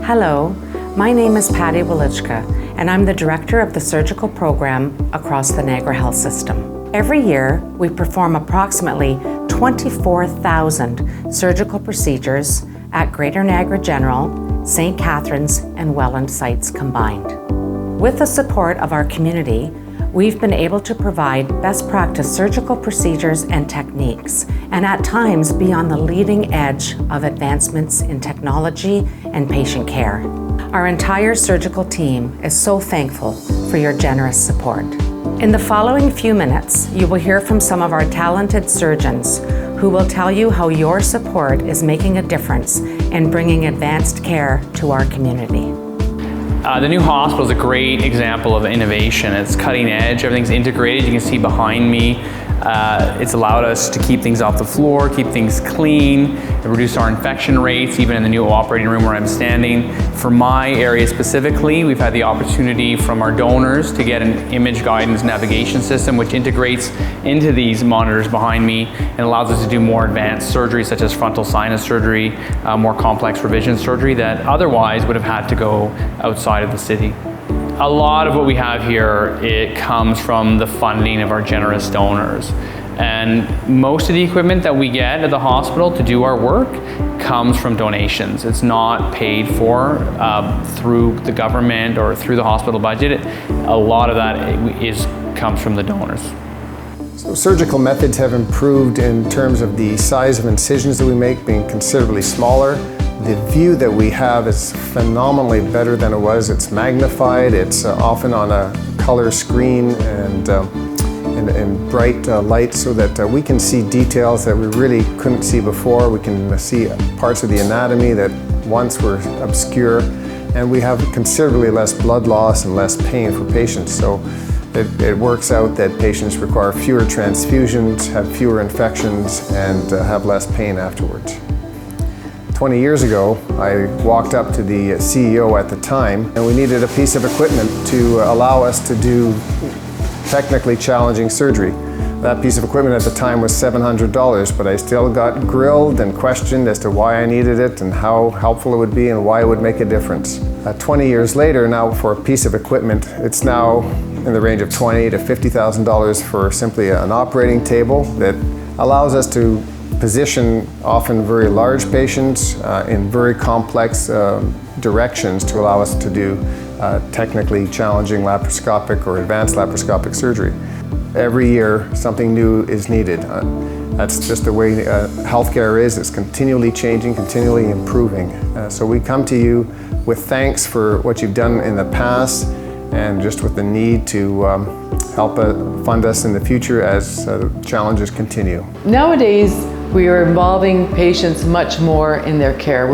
Hello, my name is Patty Walichka, and I'm the Director of the Surgical Program across the Niagara Health System. Every year, we perform approximately 24,000 surgical procedures at Greater Niagara General, St. Catharines, and Welland sites combined. With the support of our community, we've been able to provide best practice surgical procedures and techniques, and at times be on the leading edge of advancements in technology and patient care. Our entire surgical team is so thankful for your generous support. In the following few minutes, you will hear from some of our talented surgeons who will tell you how your support is making a difference in bringing advanced care to our community. The new hospital is a great example of innovation. It's cutting edge, everything's integrated. You can see behind me, it's allowed us to keep things off the floor, keep things clean, reduce our infection rates, even in the new operating room where I'm standing. For my area specifically, we've had the opportunity from our donors to get an image guidance navigation system which integrates into these monitors behind me and allows us to do more advanced surgery such as frontal sinus surgery, more complex revision surgery that otherwise would have had to go outside of the city. A lot of what we have here, it comes from the funding of our generous donors. And most of the equipment that we get at the hospital to do our work comes from donations. It's not paid for through the government or through the hospital budget. A lot of that comes from the donors. So surgical methods have improved in terms of the size of incisions that we make being considerably smaller. The view that we have is phenomenally better than it was. It's magnified, it's often on a color screen and bright light so that we can see details that we really couldn't see before. We can see parts of the anatomy that once were obscure, and we have considerably less blood loss and less pain for patients. So it works out that patients require fewer transfusions, have fewer infections, and have less pain afterwards. 20 years ago, I walked up to the CEO at the time, and we needed a piece of equipment to allow us to do technically challenging surgery. That piece of equipment at the time was $700, but I still got grilled and questioned as to why I needed it and how helpful it would be and why it would make a difference. 20 years later, now for a piece of equipment, it's now in the range of $20,000 to $50,000 for simply an operating table that allows us to position often very large patients in very complex directions to allow us to do technically challenging laparoscopic or advanced laparoscopic surgery. Every year something new is needed. That's just the way healthcare is. It's continually changing, continually improving. So we come to you with thanks for what you've done in the past and just with the need to help fund us in the future as challenges continue. Nowadays, we are involving patients much more in their care.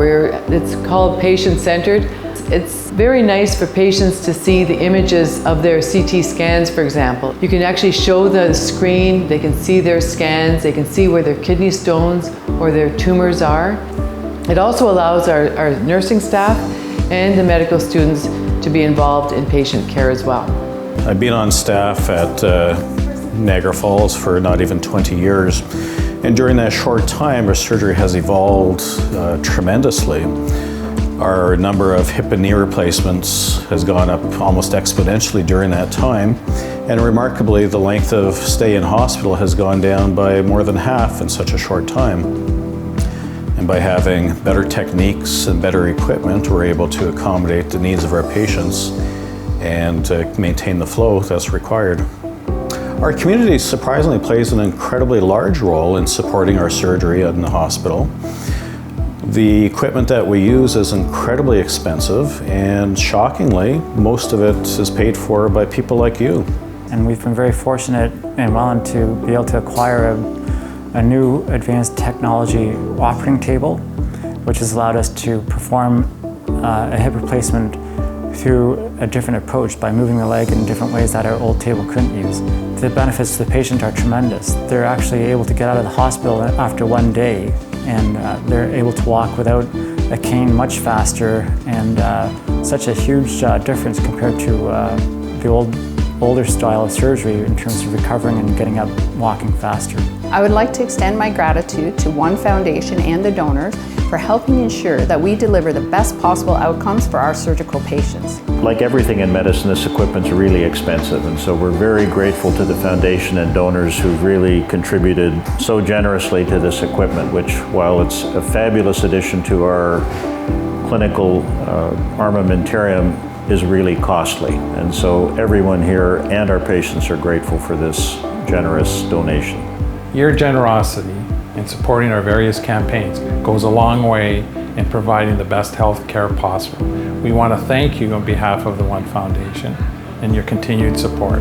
It's called patient-centered. It's very nice for patients to see the images of their CT scans, for example. You can actually show the screen, they can see their scans, they can see where their kidney stones or their tumors are. It also allows our nursing staff and the medical students to be involved in patient care as well. I've been on staff at Niagara Falls for not even 20 years. And during that short time, our surgery has evolved tremendously. Our number of hip and knee replacements has gone up almost exponentially during that time. And remarkably, the length of stay in hospital has gone down by more than half in such a short time. And by having better techniques and better equipment, we're able to accommodate the needs of our patients and maintain the flow that's required. Our community surprisingly plays an incredibly large role in supporting our surgery in the hospital. The equipment that we use is incredibly expensive, and shockingly, most of it is paid for by people like you. And we've been very fortunate in Welland to be able to acquire a new advanced technology operating table, which has allowed us to perform a hip replacement through a different approach by moving the leg in different ways that our old table couldn't use. The benefits to the patient are tremendous. They're actually able to get out of the hospital after one day, and they're able to walk without a cane much faster, and such a huge difference compared to the old older style of surgery in terms of recovering and getting up, walking faster. I would like to extend my gratitude to One Foundation and the donors for helping ensure that we deliver the best possible outcomes for our surgical patients. Like everything in medicine, this equipment's really expensive, and so we're very grateful to the foundation and donors who've really contributed so generously to this equipment, which, while it's a fabulous addition to our clinical armamentarium, is really costly. And so everyone here and our patients are grateful for this generous donation. Your generosity in supporting our various campaigns goes a long way in providing the best health care possible. We want to thank you on behalf of the One Foundation and your continued support.